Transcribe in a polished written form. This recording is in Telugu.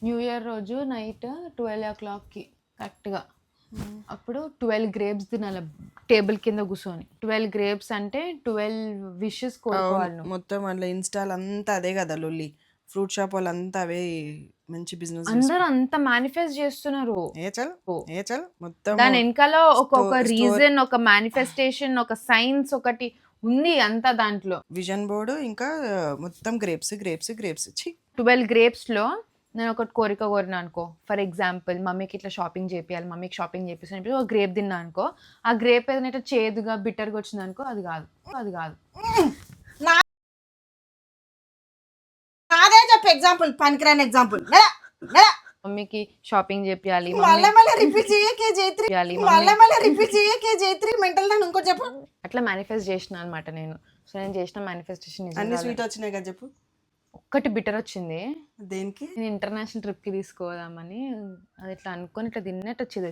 న్యూ ఇయర్ రోజు నైట్ 12 o'clockకి కరెక్ట్గా అప్పుడు 12 గ్రేప్స్ తినాలి టేబుల్ కింద కూర్చొని. 12 గ్రేప్స్ అంటే 12 విషెస్ కోరుకోవాలి నువ్వు. మొత్తం అట్లా ఇన్స్టాల్ అంతా అదే కదా లొల్లి. ఫ్రూట్ షాప్ వాళ్ళంతా అవే మంచి బిజినెస్. అందరూ అంత మేనిఫెస్ట్ చేస్తున్నారు. ఏ చల్ మొత్తం దాని వెనకాల ఒక్కొక్క రీజన్, ఒక మేనిఫెస్టేషన్, ఒక సైన్స్ ఒకటి ఉంది అంతా దాంట్లో. విజన్ బోర్డు ఇంకా మొత్తం గ్రేప్స్ 12 గ్రేప్స్లో నేను ఒకటి కోరిక కోరినా అనుకో, ఫర్ ఎగ్జాంపుల్ మమ్మీకి ఇట్లా షాపింగ్ చేపియాలి, మమ్మీకి షాపింగ్ చేపిస్తాను, ఒక గ్రేప్ తిన్నా అనుకో, ఆ గ్రేప్ ఏదైనా ఇట్లా చేదుగా బిట్టర్గా వచ్చింది అనుకో, అది కాదు. అదే చెప్పు ఎగ్జాంపుల్, పనికిరాని ఎగ్జాంపుల్. మమ్మీకి షాపింగ్ చేపియాలి, మెంటల్ దాన్ని ఇంకోటి చెప్పు. అట్లా మేనిఫెస్ట్ చేసిన అనమాట నేను. సో నేను చేసిన మేనిఫెస్టేషన్ అన్ని స్వీట్ వచ్చినాయి కదా చెప్పు. ఒక్కటి బిటర్ వచ్చింది. దేనికి? నేను ఇంటర్నేషనల్ ట్రిప్కి తీసుకోదామని అది ఇట్లా అనుకొని ఇట్లా తిన్నట్టు వచ్చేది.